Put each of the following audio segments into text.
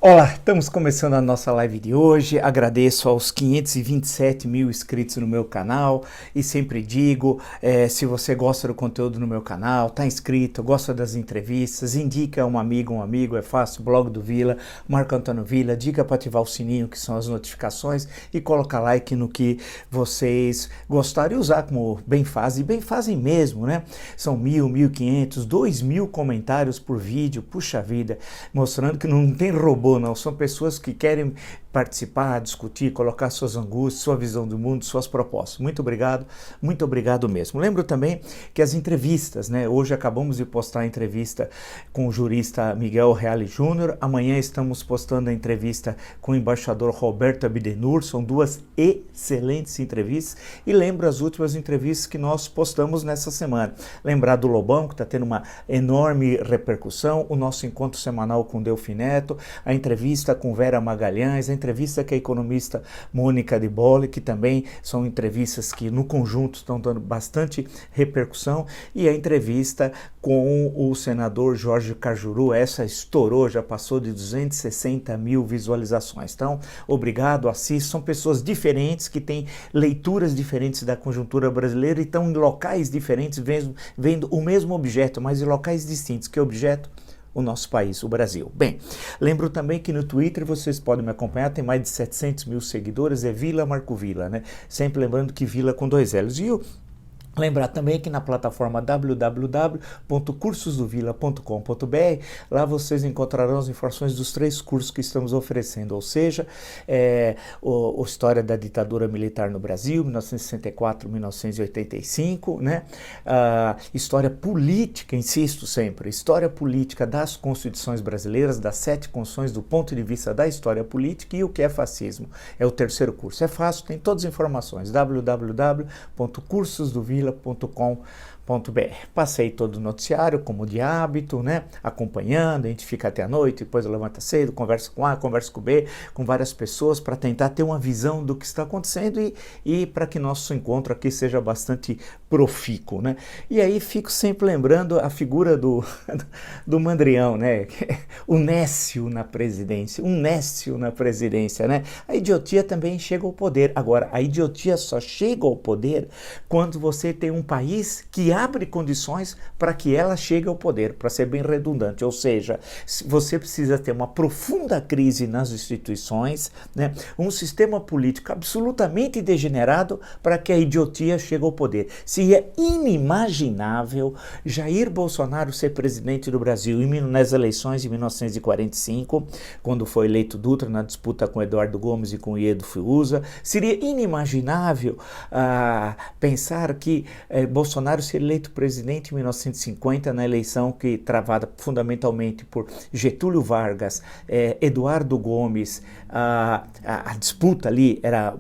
Olá, estamos começando a nossa live de hoje. Agradeço aos 527 mil inscritos no meu canal e sempre digo, se você gosta do conteúdo no meu canal, está inscrito, gosta das entrevistas, indica um amigo, é fácil, blog do Vila, Marco Antônio Vila, diga para ativar o sininho que são as notificações e coloca like no que vocês gostarem e usar como bem fazem mesmo, né? São 1.000, 1.500, 2.000 comentários por vídeo, puxa vida, mostrando que não tem robô não, são pessoas que querem participar, discutir, colocar suas angústias, sua visão do mundo, suas propostas. Muito obrigado mesmo. Lembro também que as entrevistas, né? Hoje acabamos de postar a entrevista com o jurista Miguel Reale Júnior, amanhã estamos postando a entrevista com o embaixador Roberto Abdenur, são duas excelentes entrevistas, e lembro as últimas entrevistas que nós postamos nessa semana. Lembrar do Lobão, que está tendo uma enorme repercussão, o nosso encontro semanal com Delfim Neto, a entrevista com Vera Magalhães, a entrevista com a economista Mônica de Bolle, que também são entrevistas que no conjunto estão dando bastante repercussão, e a entrevista com o senador Jorge Cajuru, essa estourou, já passou de 260 mil visualizações. Então, obrigado, assista, são pessoas diferentes que têm leituras diferentes da conjuntura brasileira e estão em locais diferentes, vendo o mesmo objeto, mas em locais distintos. Que objeto? O nosso país, o Brasil. Bem, lembro também que no Twitter vocês podem me acompanhar, tem mais de 700 mil seguidores, é Vila Marco Vila, né? Sempre lembrando que Vila com 2 L's. E lembrar também que na plataforma www.cursosdovila.com.br, lá vocês encontrarão as informações dos 3 cursos que estamos oferecendo, ou seja, o História da Ditadura Militar no Brasil, 1964-1985, né? História política, insisto sempre, história política das constituições brasileiras, das 7 constituições do ponto de vista da história política, e o que é fascismo. É o 3º curso. É fácil, tem todas as informações, www.cursosdovila.com.br. Passei todo o noticiário, como de hábito, né? Acompanhando, a gente fica até a noite, depois levanta cedo, conversa com A, conversa com B, com várias pessoas para tentar ter uma visão do que está acontecendo e para que nosso encontro aqui seja bastante profícuo, né? E aí fico sempre lembrando a figura do Mandrião, né? O Nécio na presidência, né? A idiotia também chega ao poder. Agora, a idiotia só chega ao poder quando você tem um país que abre condições para que ela chegue ao poder, para ser bem redundante, ou seja, você precisa ter uma profunda crise nas instituições, né? Um sistema político absolutamente degenerado para que a idiotia chegue ao poder. Seria inimaginável Jair Bolsonaro ser presidente do Brasil nas eleições de 1945, quando foi eleito Dutra na disputa com Eduardo Gomes e com Iedo Fiuza. Seria inimaginável pensar que Bolsonaro seria eleito presidente em 1950 na eleição que travada fundamentalmente por Getúlio Vargas, Eduardo Gomes, a disputa ali era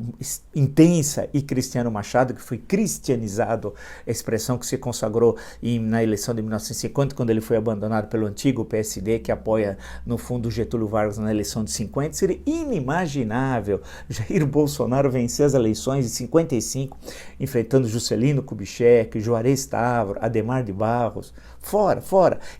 intensa, e Cristiano Machado, que foi cristianizado, a expressão que se consagrou na eleição de 1950, quando ele foi abandonado pelo antigo PSD, que apoia no fundo Getúlio Vargas na eleição de 50, seria inimaginável Jair Bolsonaro vencer as eleições de 55, enfrentando Juscelino Kubitschek, Juarez Távora, Adhemar de Barros, fora.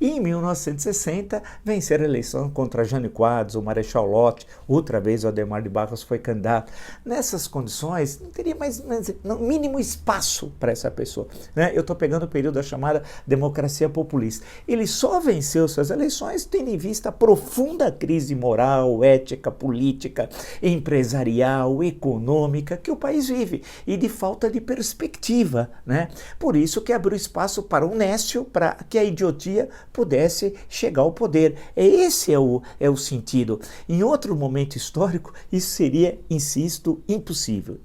E em 1960, vencer a eleição contra Jânio Quadros, o Marechal Lott, outra vez o Adhemar de Barros foi candidato. Nessas condições, não teria mais no mínimo espaço para essa pessoa, né? Eu estou pegando o período da chamada democracia populista. Ele só venceu suas eleições tendo em vista a profunda crise moral, ética, política, empresarial, econômica que o país vive, e de falta de perspectiva, né? Por isso que abriu espaço para o Nécio, para que a idiotia pudesse chegar ao poder. Esse é o sentido. Em outro momento histórico, isso seria, insisto, impossível.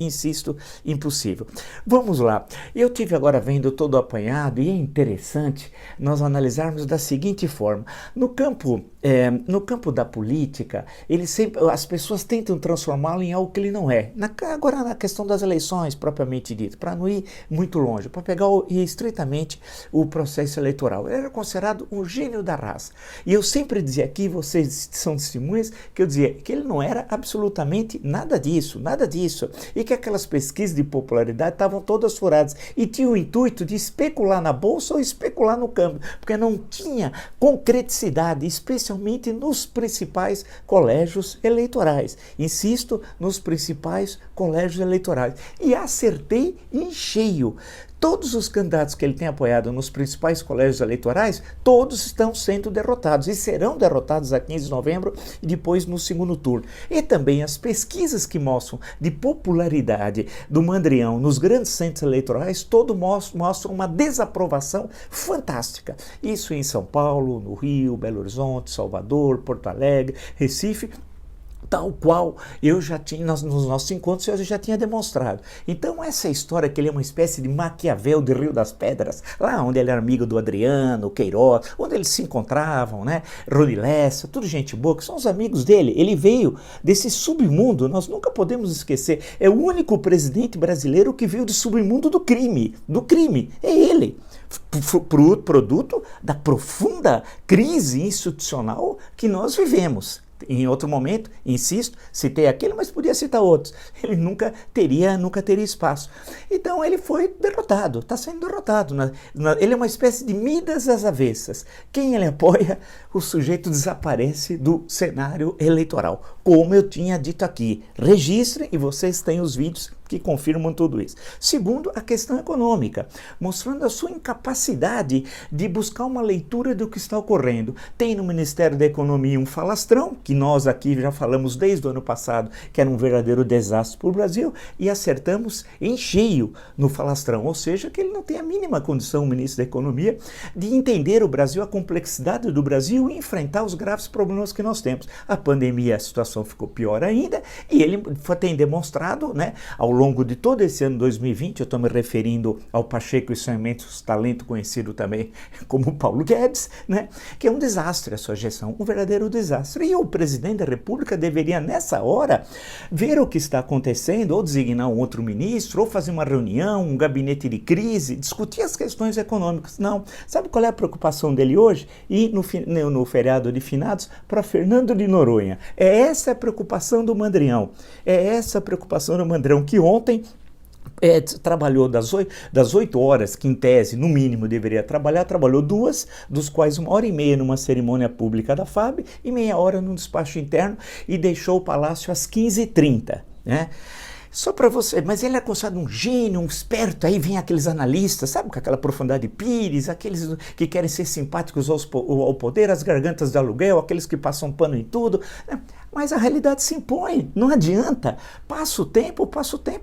Vamos lá. Eu tive agora vendo todo o apanhado, e é interessante nós analisarmos da seguinte forma. No campo da política, as pessoas tentam transformá-lo em algo que ele não é. Agora, na questão das eleições, propriamente dito, para não ir muito longe, para pegar estritamente o processo eleitoral. Ele era considerado um gênio da raça. E eu sempre dizia aqui, vocês são testemunhas, que eu dizia que ele não era absolutamente nada disso. E que aquelas pesquisas de popularidade estavam todas furadas e tinham o intuito de especular na bolsa ou especular no câmbio, porque não tinha concreticidade, especialmente especialmente nos principais colégios eleitorais. Insisto, nos principais colégios eleitorais. E acertei em cheio. Todos os candidatos que ele tem apoiado nos principais colégios eleitorais, todos estão sendo derrotados e serão derrotados a 15 de novembro e depois no segundo turno. E também as pesquisas que mostram de popularidade do Mandrião nos grandes centros eleitorais, todo mostram uma desaprovação fantástica. Isso em São Paulo, no Rio, Belo Horizonte, Salvador, Porto Alegre, Recife, tal qual eu já tinha, nos nossos encontros, eu já tinha demonstrado. Então, essa história que ele é uma espécie de Maquiavel de Rio das Pedras, lá onde ele era amigo do Adriano, Queiroz, onde eles se encontravam, né? Rony Lessa, tudo gente boa, que são os amigos dele. Ele veio desse submundo, nós nunca podemos esquecer. É o único presidente brasileiro que veio do submundo do crime. É ele. Produto da profunda crise institucional que nós vivemos. Em outro momento, insisto, citei aquele, mas podia citar outros. Ele nunca teria espaço. Então ele foi derrotado, está sendo derrotado. Ele é uma espécie de Midas às avessas. Quem ele apoia, o sujeito desaparece do cenário eleitoral. Como eu tinha dito aqui, registrem e vocês têm os vídeos que confirmam tudo isso. Segundo, a questão econômica, mostrando a sua incapacidade de buscar uma leitura do que está ocorrendo. Tem no Ministério da Economia um falastrão, que nós aqui já falamos desde o ano passado, que era um verdadeiro desastre para o Brasil, e acertamos em cheio no falastrão, ou seja, que ele não tem a mínima condição, o ministro da Economia, de entender o Brasil, a complexidade do Brasil e enfrentar os graves problemas que nós temos. A pandemia, a situação ficou pior ainda, e ele tem demonstrado, né, ao longo de todo esse ano 2020, eu estou me referindo ao Pacheco e seu imenso talento, conhecido também como Paulo Guedes, né, que é um desastre a sua gestão, um verdadeiro desastre. E o presidente da República deveria, nessa hora, ver o que está acontecendo, ou designar um outro ministro, ou fazer uma reunião, um gabinete de crise, discutir as questões econômicas. Não. Sabe qual é a preocupação dele hoje? Ir no feriado de finados para Fernando de Noronha. É essa a preocupação do Mandrião. É essa a preocupação do Mandrião, que ontem trabalhou das 8 horas, que em tese, no mínimo, deveria trabalhar, trabalhou 2, dos quais 1h30 numa cerimônia pública da FAB e meia hora num despacho interno, e deixou o palácio às 15h30, né? Só para você, mas ele é considerado um gênio, um esperto, aí vem aqueles analistas, sabe, com aquela profundidade Pires, aqueles que querem ser simpáticos ao poder, as gargantas de aluguel, aqueles que passam pano em tudo, né? Mas a realidade se impõe, não adianta. Passa o tempo,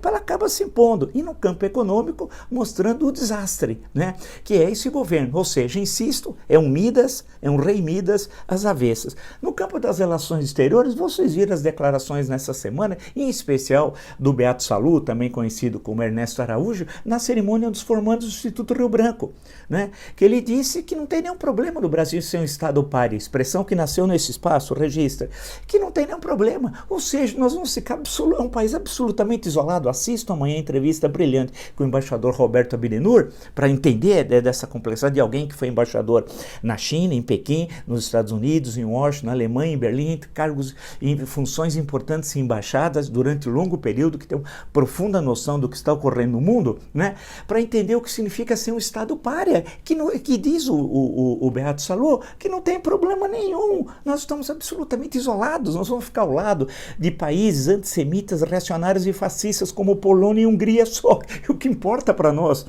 ela acaba se impondo. E no campo econômico, mostrando o desastre, né, que é esse governo. Ou seja, insisto, é um Midas, é um rei Midas às avessas. No campo das relações exteriores, vocês viram as declarações nessa semana, em especial do Beato Salu, também conhecido como Ernesto Araújo, na cerimônia dos formandos do Instituto Rio Branco, né, que ele disse que não tem nenhum problema do Brasil ser um Estado pária, expressão que nasceu nesse espaço, registra, que não tem nenhum problema, ou seja, nós vamos ficar um país absolutamente isolado. Assistam amanhã a entrevista brilhante com o embaixador Roberto Abdenur, para entender dessa complexidade de alguém que foi embaixador na China, em Pequim, nos Estados Unidos, em Washington, na Alemanha, em Berlim, cargos e funções importantes em embaixadas durante um longo período, que tem uma profunda noção do que está ocorrendo no mundo, né, para entender o que significa ser um Estado pária, que diz o Beato Salu, que não tem problema nenhum, nós estamos absolutamente isolados, nós vamos ficar ao lado de países antissemitas, reacionários e fascistas como Polônia e Hungria só. O que importa para nós?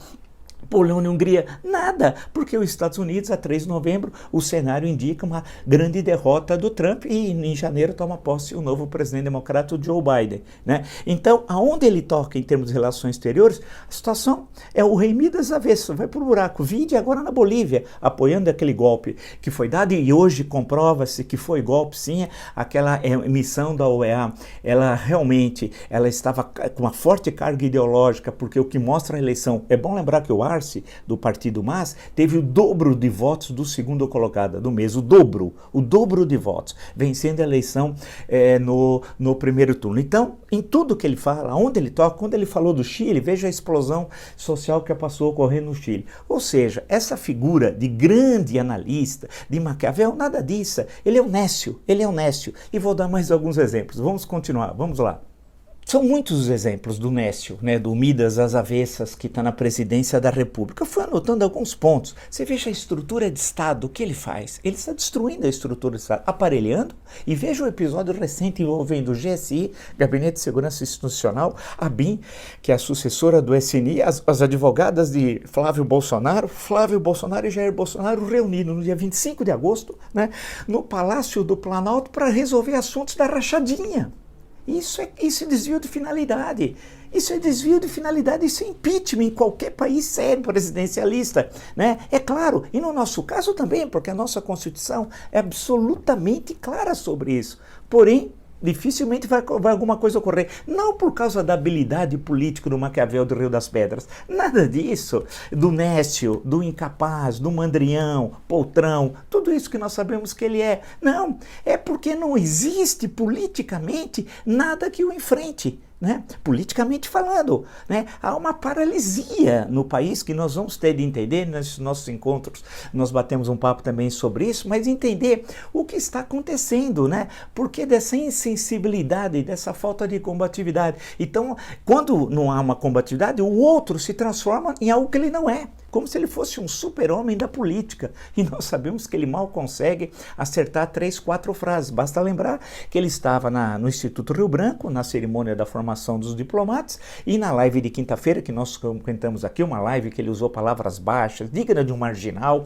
Polônia e Hungria, nada, porque os Estados Unidos, a 3 de novembro, o cenário indica uma grande derrota do Trump e em janeiro toma posse o novo presidente democrata, o Joe Biden, né? Então, aonde ele toca em termos de relações exteriores, a situação é o rei Midas avesso, vai pro buraco. Vide agora na Bolívia, apoiando aquele golpe que foi dado, e hoje comprova-se que foi golpe, sim, aquela emissão da OEA, ela realmente, ela estava com uma forte carga ideológica, porque o que mostra a eleição, é bom lembrar que o Arce, do partido MAS, teve o dobro de votos do segundo colocado do mês, o dobro de votos, vencendo a eleição no primeiro turno. Então, em tudo que ele fala, onde ele toca, quando ele falou do Chile, veja a explosão social que passou a ocorrer no Chile. Ou seja, essa figura de grande analista, de Maquiavel, nada disso, ele é um nécio, E vou dar mais alguns exemplos. Vamos continuar, vamos lá. São muitos os exemplos do Nécio, né, do Midas às avessas, que está na presidência da República. Eu fui anotando alguns pontos. Você veja a estrutura de Estado, o que ele faz? Ele está destruindo a estrutura de Estado, aparelhando, e veja o episódio recente envolvendo o GSI, Gabinete de Segurança Institucional, a BIM, que é a sucessora do SNI, as advogadas de Flávio Bolsonaro e Jair Bolsonaro reunidos no dia 25 de agosto, né, no Palácio do Planalto para resolver assuntos da rachadinha. Isso é desvio de finalidade. Isso é desvio de finalidade, isso é impeachment em qualquer país sério presidencialista, né? É claro, e no nosso caso também, porque a nossa Constituição é absolutamente clara sobre isso. Porém, dificilmente vai alguma coisa ocorrer. Não por causa da habilidade política do Maquiavel do Rio das Pedras. Nada disso. Do Nécio, do incapaz, do mandrião, poltrão, tudo isso que nós sabemos que ele é. Não, é porque não existe politicamente nada que o enfrente. Né? Politicamente falando, né? Há uma paralisia no país que nós vamos ter de entender nesses nossos encontros. Nós batemos um papo também sobre isso, mas entender o que está acontecendo, né? Porque dessa insensibilidade, dessa falta de combatividade. Então, quando não há uma combatividade, o outro se transforma em algo que ele não é. Como se ele fosse um super-homem da política. E nós sabemos que ele mal consegue acertar 3, 4 frases. Basta lembrar que ele estava no Instituto Rio Branco, na cerimônia da formação dos diplomatas, e na live de quinta-feira, que nós comentamos aqui, uma live que ele usou palavras baixas, digna de um marginal,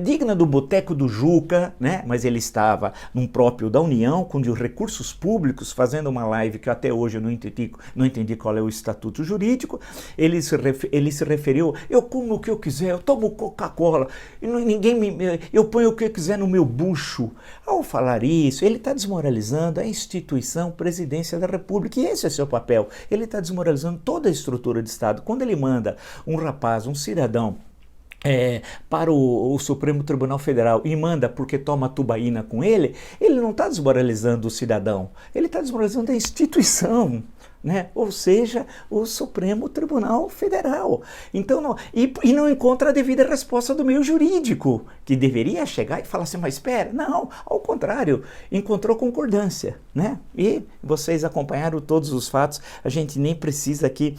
digna do boteco do Juca, né? Mas ele estava num próprio da União, com os recursos públicos, fazendo uma live que até hoje eu não entendi qual é o estatuto jurídico. Ele se referiu, eu como o que eu quiser, eu tomo Coca-Cola, eu ponho o que eu quiser no meu bucho. Ao falar isso, ele está desmoralizando a instituição Presidência da República, e esse é seu papel. Ele está desmoralizando toda a estrutura de Estado. Quando ele manda um rapaz, um cidadão, para o Supremo Tribunal Federal e manda porque toma tubaína com ele não está desmoralizando o cidadão, ele está desmoralizando a instituição. Né? Ou seja, o Supremo Tribunal Federal. Então, não encontra a devida resposta do meio jurídico, que deveria chegar e falar assim, mas espera, não, ao contrário, encontrou concordância, né? E vocês acompanharam todos os fatos, a gente nem precisa aqui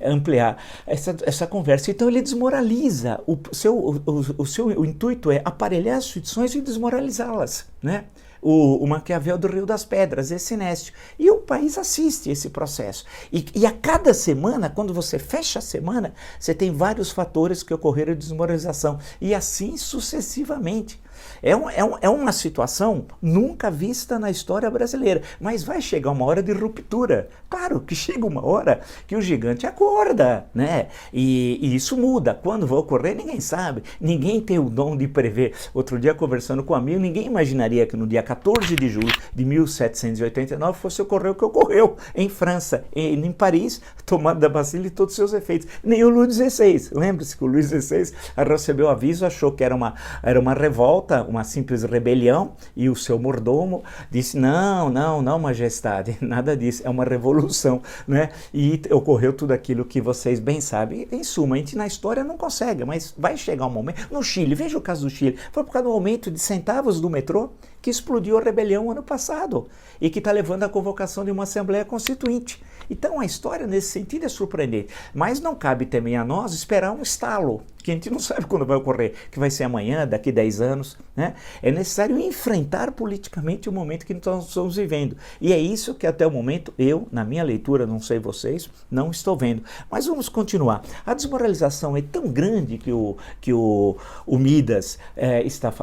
ampliar essa conversa. Então ele desmoraliza, o intuito é aparelhar as instituições e desmoralizá-las, né? O Maquiavel do Rio das Pedras, esse Nécio. E o país assiste esse processo. E a cada semana, quando você fecha a semana, você tem vários fatores que ocorreram de desmoralização. E assim sucessivamente. É uma situação nunca vista na história brasileira, mas vai chegar uma hora de ruptura. Claro que chega uma hora que o gigante acorda, né? E isso muda. Quando vai ocorrer, ninguém sabe. Ninguém tem o dom de prever. Outro dia, conversando com um amigo, ninguém imaginaria que no dia 14 de julho de 1789 fosse ocorrer o que ocorreu em França, em Paris, tomada da Basília e todos os seus efeitos. Nem o Luís XVI. Lembre-se que o Luís XVI recebeu aviso, achou que era uma revolta, uma simples rebelião, e o seu mordomo disse, não, majestade, nada disso, é uma revolução, né? E ocorreu tudo aquilo que vocês bem sabem. Em suma, a gente na história não consegue, mas vai chegar um momento. No Chile, veja o caso do Chile, foi por causa do aumento de centavos do metrô que explodiu a rebelião ano passado e que está levando à convocação de uma Assembleia Constituinte. Então a história nesse sentido é surpreendente, mas não cabe também a nós esperar um estalo, que a gente não sabe quando vai ocorrer, que vai ser amanhã, daqui 10 anos, né? É necessário enfrentar politicamente o momento que nós estamos vivendo, e é isso que até o momento eu, na minha leitura, não sei vocês, não estou vendo. Mas vamos continuar. A desmoralização é tão grande que o Midas,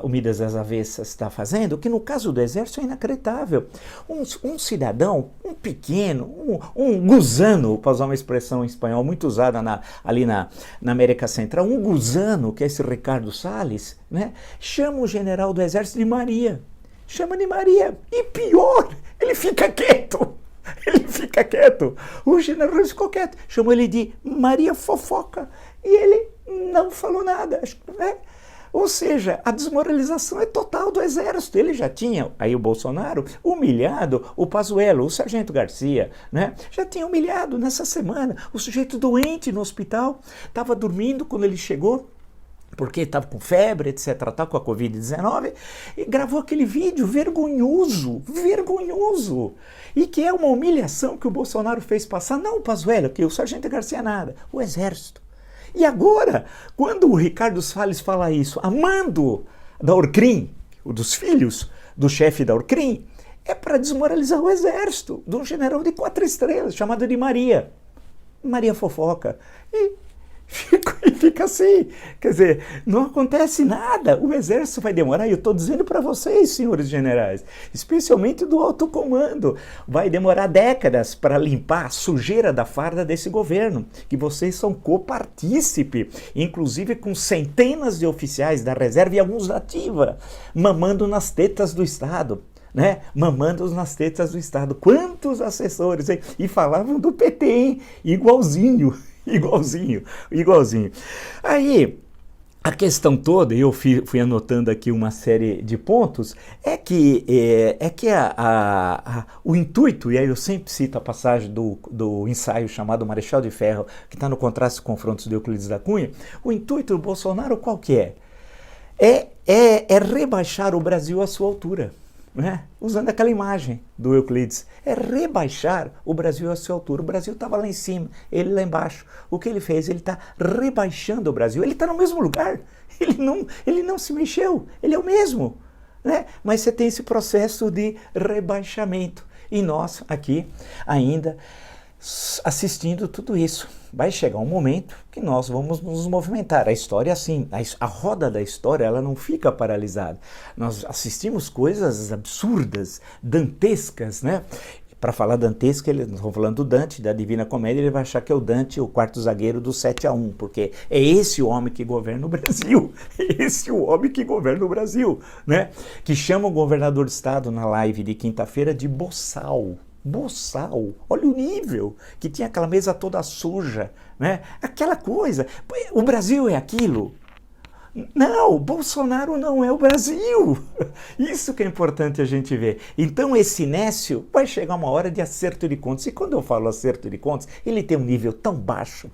o Midas às avessas está fazendo, que no caso do Exército é inacreditável. Um cidadão, um pequeno, um gusano, para usar uma expressão em espanhol muito usada ali na América Central, um gusano, que é esse Ricardo Salles, né, chama o general do Exército de Maria. Chama de Maria. E pior, ele fica quieto. Ele fica quieto. O general ficou quieto. Chamou ele de Maria Fofoca. E ele não falou nada, né? Ou seja, a desmoralização é total do Exército. Ele já tinha, aí o Bolsonaro, humilhado o Pazuello, o Sargento Garcia, né? Já tinha humilhado nessa semana. O sujeito doente no hospital, estava dormindo quando ele chegou. porque estava com febre, etc, tá com a Covid-19, e gravou aquele vídeo vergonhoso, e que é uma humilhação que o Bolsonaro fez passar, não o Pazuello, que o Sargento Garcia nada, o Exército. E agora, quando o Ricardo Salles fala isso, a mando da Orcrim, dos filhos do chefe da Orcrim, é para desmoralizar o Exército, de um general de 4 estrelas, chamado de Maria Fofoca. E fica assim, quer dizer, não acontece nada, o Exército vai demorar, e eu estou dizendo para vocês, senhores generais, especialmente do alto comando, vai demorar décadas para limpar a sujeira da farda desse governo, que vocês são copartícipe, inclusive com centenas de oficiais da reserva e alguns da ativa, mamando nas tetas do Estado. Né? Mamando nas tetas do Estado. Quantos assessores, hein? E falavam do PT, hein? Igualzinho. Aí, a questão toda, e eu fui anotando aqui uma série de pontos, é que o intuito, e aí eu sempre cito a passagem do ensaio chamado Marechal de Ferro, que está no Contrastes e Confrontos de Euclides da Cunha, o intuito do Bolsonaro qual que é? É rebaixar o Brasil à sua altura. Né? Usando aquela imagem do Euclides, é rebaixar o Brasil à sua altura. O Brasil estava lá em cima, ele lá embaixo. O que ele fez? Ele está rebaixando o Brasil. Ele está no mesmo lugar, ele não se mexeu, ele é o mesmo. Né? Mas você tem esse processo de rebaixamento. E nós aqui ainda assistindo tudo isso. Vai chegar um momento que nós vamos nos movimentar. A história é assim, a roda da história ela não fica paralisada. Nós assistimos coisas absurdas, dantescas, né? Para falar dantesca, nós estamos falando do Dante, da Divina Comédia, ele vai achar que é o Dante, o quarto zagueiro do 7-1, porque é esse o homem que governa o Brasil, né? Que chama o governador de estado na live de quinta-feira de boçal. Olha o nível, que tinha aquela mesa toda suja, né? Aquela coisa, o Brasil é aquilo. Não, Bolsonaro não é o Brasil. Isso que é importante a gente ver. Então esse Nécio vai chegar uma hora de acerto de contas. E quando eu falo acerto de contas, ele tem um nível tão baixo,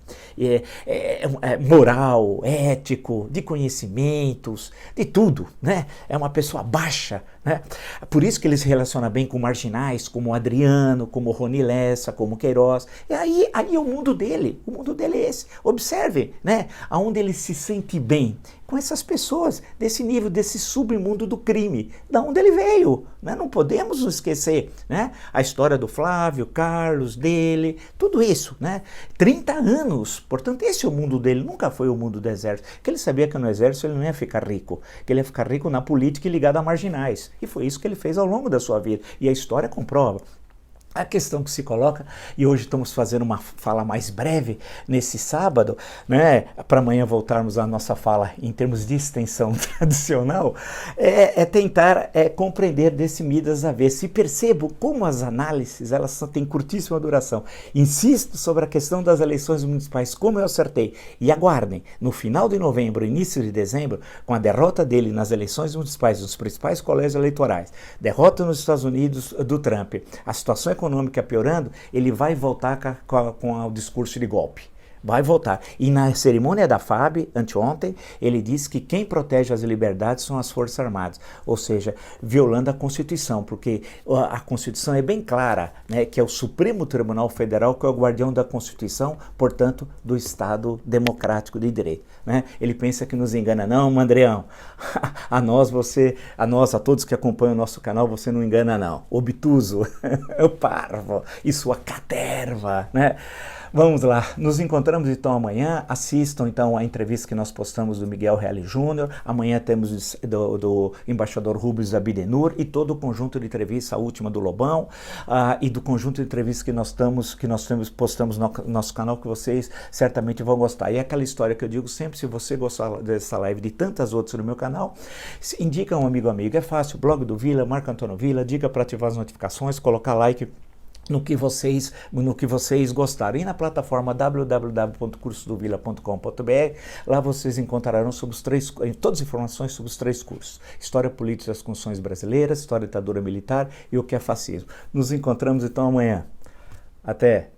moral, ético, de conhecimentos, de tudo, né? É uma pessoa baixa, né? Por isso que ele se relaciona bem com marginais, como o Adriano, como o Rony Lessa, como o Queiroz. E aí é o mundo dele é esse. Observe, né? Aonde ele se sente bem. Com essas pessoas, desse nível, desse submundo do crime, da onde ele veio, né? Não podemos nos esquecer, né? A história do Flávio, Carlos, dele, tudo isso, né? 30 anos, portanto esse é o mundo dele, nunca foi o mundo do exército, que ele sabia que no exército ele não ia ficar rico, que ele ia ficar rico na política e ligado a marginais, e foi isso que ele fez ao longo da sua vida, e a história comprova. A questão que se coloca, e hoje estamos fazendo uma fala mais breve nesse sábado, né, para amanhã voltarmos à nossa fala em termos de extensão tradicional, é tentar compreender desse Midas avesso. E percebo como as análises elas têm curtíssima duração. Insisto sobre a questão das eleições municipais, como eu acertei. E aguardem, no final de novembro, início de dezembro, com a derrota dele nas eleições municipais nos principais colégios eleitorais, derrota nos Estados Unidos do Trump, a situação econômica piorando, ele vai voltar com o discurso de golpe. Vai voltar. E na cerimônia da FAB, anteontem, ele disse que quem protege as liberdades são as Forças Armadas, ou seja, violando a Constituição, porque a Constituição é bem clara, né, que é o Supremo Tribunal Federal que é o guardião da Constituição, portanto, do Estado democrático de direito. Né? Ele pensa que nos engana. Não, Mandreão, a todos que acompanham o nosso canal, você não engana não. Obtuso, o parvo e sua caterva, né? Vamos lá, nos encontramos então amanhã, assistam então a entrevista que nós postamos do Miguel Reale Júnior, amanhã temos do embaixador Rubens Abdenur e todo o conjunto de entrevistas, a última do Lobão, e do conjunto de entrevistas que nós postamos no nosso canal, que vocês certamente vão gostar. E é aquela história que eu digo sempre, se você gostar dessa live de tantas outras no meu canal, indica um amigo, é fácil, blog do Vila, Marco Antônio Vila, diga para ativar as notificações, colocar like no que vocês gostarem. E na plataforma www.cursodovila.com.br, lá vocês encontrarão todas as informações sobre os 3 cursos: História Política das Constituições Brasileiras, História da Ditadura Militar e o que é fascismo. Nos encontramos então amanhã. Até!